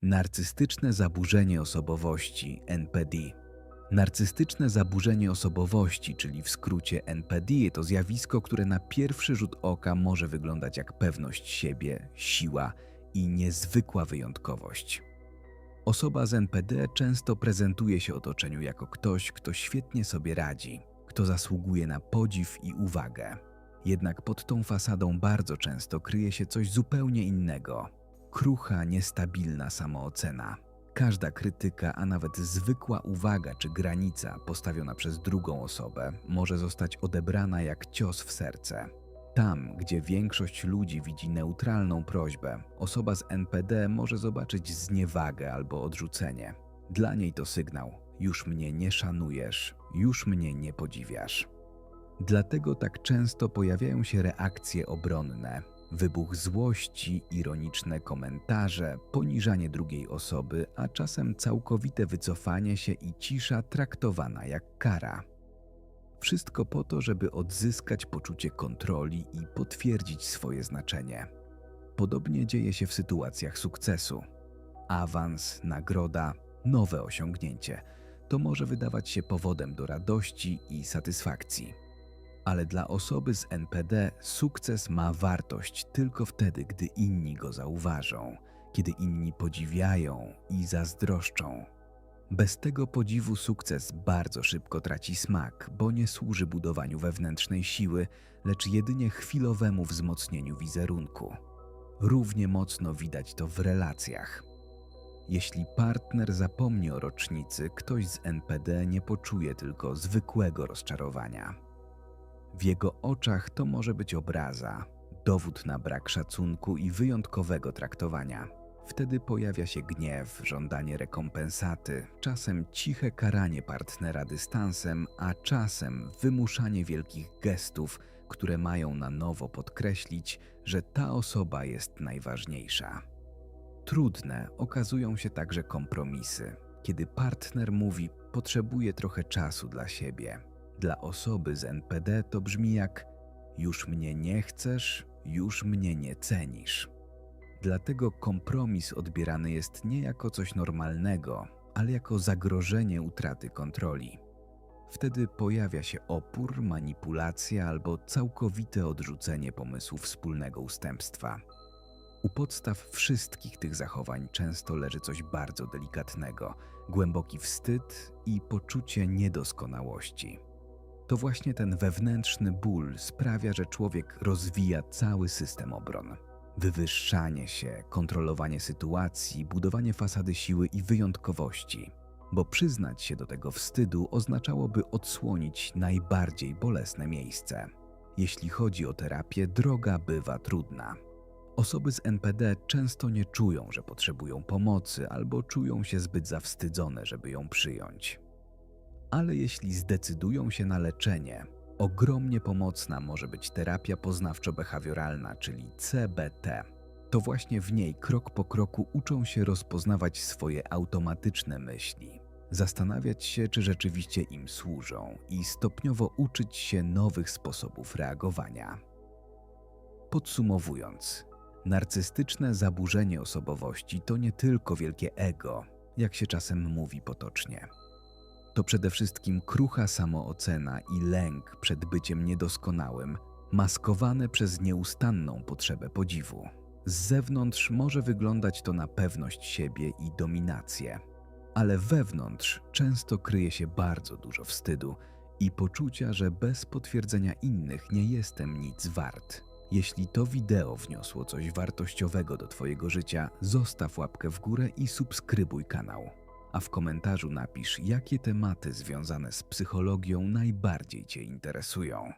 Narcystyczne zaburzenie osobowości (NPD). Narcystyczne zaburzenie osobowości, czyli w skrócie NPD, to zjawisko, które na pierwszy rzut oka może wyglądać jak pewność siebie, siła i niezwykła wyjątkowość. Osoba z NPD często prezentuje się otoczeniu jako ktoś, kto świetnie sobie radzi, kto zasługuje na podziw i uwagę. Jednak pod tą fasadą bardzo często kryje się coś zupełnie innego. Krucha, niestabilna samoocena. Każda krytyka, a nawet zwykła uwaga czy granica postawiona przez drugą osobę może zostać odebrana jak cios w serce. Tam, gdzie większość ludzi widzi neutralną prośbę, osoba z NPD może zobaczyć zniewagę albo odrzucenie. Dla niej to sygnał: już mnie nie szanujesz, już mnie nie podziwiasz. Dlatego tak często pojawiają się reakcje obronne, wybuch złości, ironiczne komentarze, poniżanie drugiej osoby, a czasem całkowite wycofanie się i cisza traktowana jak kara. Wszystko po to, żeby odzyskać poczucie kontroli i potwierdzić swoje znaczenie. Podobnie dzieje się w sytuacjach sukcesu. Awans, nagroda, nowe osiągnięcie to może wydawać się powodem do radości i satysfakcji. Ale dla osoby z NPD sukces ma wartość tylko wtedy, gdy inni go zauważą, kiedy inni podziwiają i zazdroszczą. Bez tego podziwu sukces bardzo szybko traci smak, bo nie służy budowaniu wewnętrznej siły, lecz jedynie chwilowemu wzmocnieniu wizerunku. Równie mocno widać to w relacjach. Jeśli partner zapomni o rocznicy, ktoś z NPD nie poczuje tylko zwykłego rozczarowania. W jego oczach to może być obraza, dowód na brak szacunku i wyjątkowego traktowania. Wtedy pojawia się gniew, żądanie rekompensaty, czasem ciche karanie partnera dystansem, a czasem wymuszanie wielkich gestów, które mają na nowo podkreślić, że ta osoba jest najważniejsza. Trudne okazują się także kompromisy, kiedy partner mówi: potrzebuję trochę czasu dla siebie. Dla osoby z NPD to brzmi jak: już mnie nie chcesz, już mnie nie cenisz. Dlatego kompromis odbierany jest nie jako coś normalnego, ale jako zagrożenie utraty kontroli. Wtedy pojawia się opór, manipulacja albo całkowite odrzucenie pomysłu wspólnego ustępstwa. U podstaw wszystkich tych zachowań często leży coś bardzo delikatnego, głęboki wstyd i poczucie niedoskonałości. To właśnie ten wewnętrzny ból sprawia, że człowiek rozwija cały system obron. Wywyższanie się, kontrolowanie sytuacji, budowanie fasady siły i wyjątkowości. Bo przyznać się do tego wstydu oznaczałoby odsłonić najbardziej bolesne miejsce. Jeśli chodzi o terapię, droga bywa trudna. Osoby z NPD często nie czują, że potrzebują pomocy, albo czują się zbyt zawstydzone, żeby ją przyjąć. Ale jeśli zdecydują się na leczenie, ogromnie pomocna może być terapia poznawczo-behawioralna, czyli CBT. To właśnie w niej krok po kroku uczą się rozpoznawać swoje automatyczne myśli, zastanawiać się, czy rzeczywiście im służą i stopniowo uczyć się nowych sposobów reagowania. Podsumowując, narcystyczne zaburzenie osobowości to nie tylko wielkie ego, jak się czasem mówi potocznie. To przede wszystkim krucha samoocena i lęk przed byciem niedoskonałym, maskowane przez nieustanną potrzebę podziwu. Z zewnątrz może wyglądać to na pewność siebie i dominację, ale wewnątrz często kryje się bardzo dużo wstydu i poczucia, że bez potwierdzenia innych nie jestem nic wart. Jeśli to wideo wniosło coś wartościowego do Twojego życia, zostaw łapkę w górę i subskrybuj kanał. A w komentarzu napisz, jakie tematy związane z psychologią najbardziej Cię interesują.